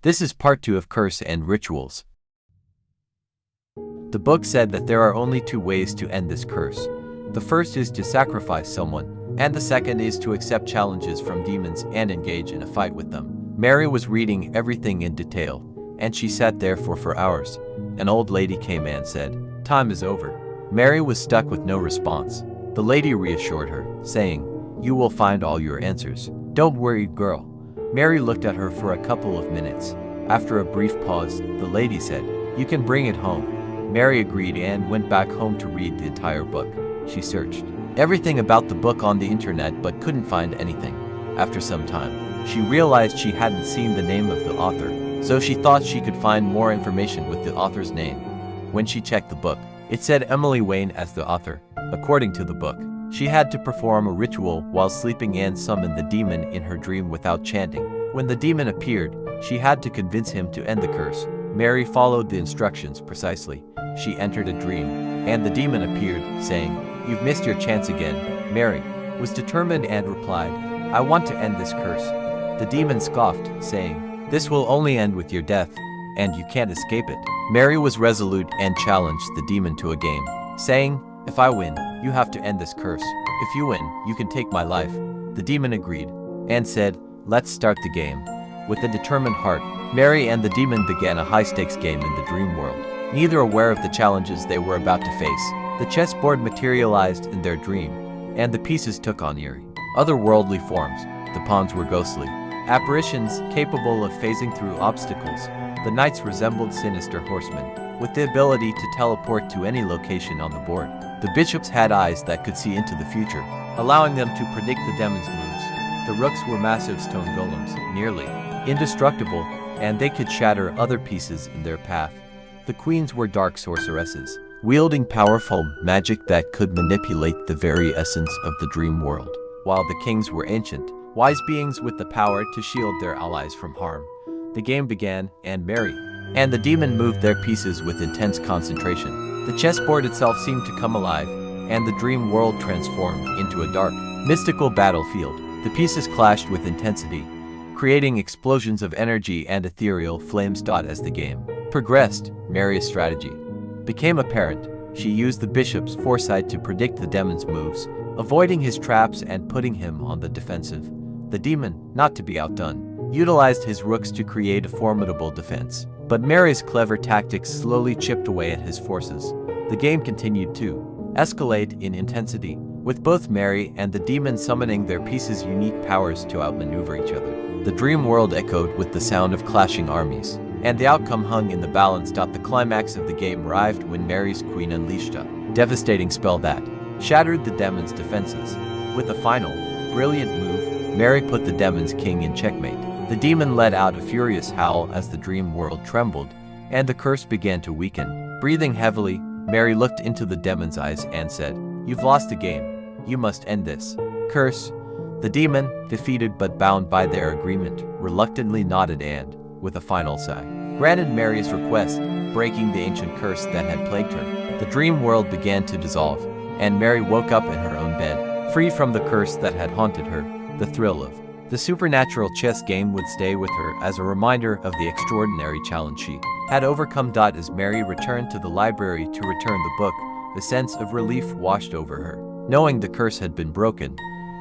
This is part 2 of Curse and Rituals. The book said that there are only 2 ways to end this curse. The first is to sacrifice someone, and the second is to accept challenges from demons and engage in a fight with them. Mary was reading everything in detail, and she sat there for hours. An old lady came and said, "Time is over." Mary was stuck with no response. The lady reassured her, saying, "You will find all your answers. Don't worry, girl." Mary looked at her for a couple of minutes. After a brief pause, the lady said, "You can bring it home." Mary agreed and went back home to read the entire book. She searched everything about the book on the internet but couldn't find anything. After some time, she realized she hadn't seen the name of the author, so she thought she could find more information with the author's name. When she checked the book, it said Emily Wayne as the author. According to the book, she had to perform a ritual while sleeping and summon the demon in her dream without chanting. When the demon appeared, she had to convince him to end the curse. Mary followed the instructions precisely. She entered a dream, and the demon appeared, saying, "You've missed your chance again." Mary was determined and replied, "I want to end this curse." The demon scoffed, saying, "This will only end with your death, and you can't escape it." Mary was resolute and challenged the demon to a game, saying, "If I win, you have to end this curse. If you win, you can take my life." The demon agreed, and said, "Let's start the game." With a determined heart, Mary and the demon began a high-stakes game in the dream world. Neither aware of the challenges they were about to face, the chessboard materialized in their dream, and the pieces took on eerie, otherworldly forms. The pawns were ghostly apparitions capable of phasing through obstacles. The knights resembled sinister horsemen, with the ability to teleport to any location on the board. The bishops had eyes that could see into the future, allowing them to predict the demon's moves. The rooks were massive stone golems, nearly indestructible, and they could shatter other pieces in their path. The queens were dark sorceresses, wielding powerful magic that could manipulate the very essence of the dream world, while the kings were ancient, wise beings with the power to shield their allies from harm. The game began, and Mary and the demon moved their pieces with intense concentration. The chessboard itself seemed to come alive, and the dream world transformed into a dark, mystical battlefield. The pieces clashed with intensity, creating explosions of energy and ethereal flames. As the game progressed, Mary's strategy became apparent. She used the bishop's foresight to predict the demon's moves, avoiding his traps and putting him on the defensive. The demon, not to be outdone, utilized his rooks to create a formidable defense. But Mary's clever tactics slowly chipped away at his forces. The game continued to escalate in intensity, with both Mary and the demon summoning their pieces' unique powers to outmaneuver each other. The dream world echoed with the sound of clashing armies, and the outcome hung in the balance. The climax of the game arrived when Mary's queen unleashed a devastating spell that shattered the demon's defenses. With a final, brilliant move, Mary put the demon's king in checkmate. The demon let out a furious howl as the dream world trembled, and the curse began to weaken. Breathing heavily, Mary looked into the demon's eyes and said, "You've lost the game. You must end this curse." The demon, defeated but bound by their agreement, reluctantly nodded and, with a final sigh, granted Mary's request, breaking the ancient curse that had plagued her. The dream world began to dissolve, and Mary woke up in her own bed, free from the curse that had haunted her. The thrill of the supernatural chess game would stay with her as a reminder of the extraordinary challenge she had overcome. As Mary returned to the library to return the book, a sense of relief washed over her, knowing the curse had been broken.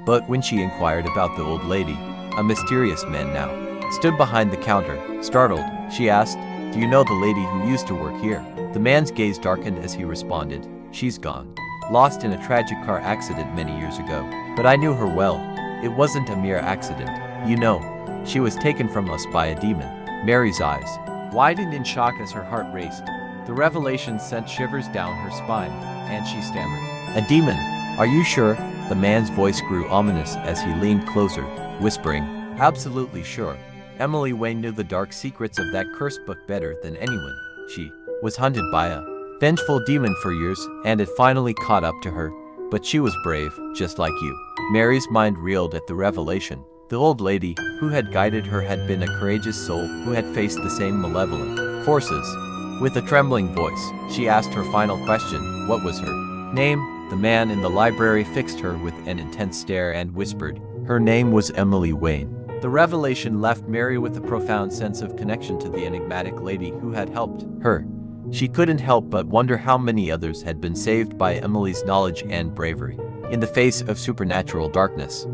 But when she inquired about the old lady, a mysterious man now stood behind the counter. Startled, she asked, "Do you know the lady who used to work here?" The man's gaze darkened as he responded, "She's gone. Lost in a tragic car accident many years ago. But I knew her well. It wasn't a mere accident. You know, she was taken from us by a demon." Mary's eyes widened in shock as her heart raced. The revelation sent shivers down her spine, and she stammered, "A demon? Are you sure?" The man's voice grew ominous as he leaned closer, whispering, "Absolutely sure. Emily Wayne knew the dark secrets of that cursed book better than anyone. She was hunted by a vengeful demon for years, and it finally caught up to her. But she was brave, just like you." Mary's mind reeled at the revelation. The old lady who had guided her had been a courageous soul who had faced the same malevolent forces. With a trembling voice, she asked her final question. What was her name? The man in the library fixed her with an intense stare and whispered, "Her name was Emily Wayne." The revelation left Mary with a profound sense of connection to the enigmatic lady who had helped her. She couldn't help but wonder how many others had been saved by Emily's knowledge and bravery. In the face of supernatural darkness,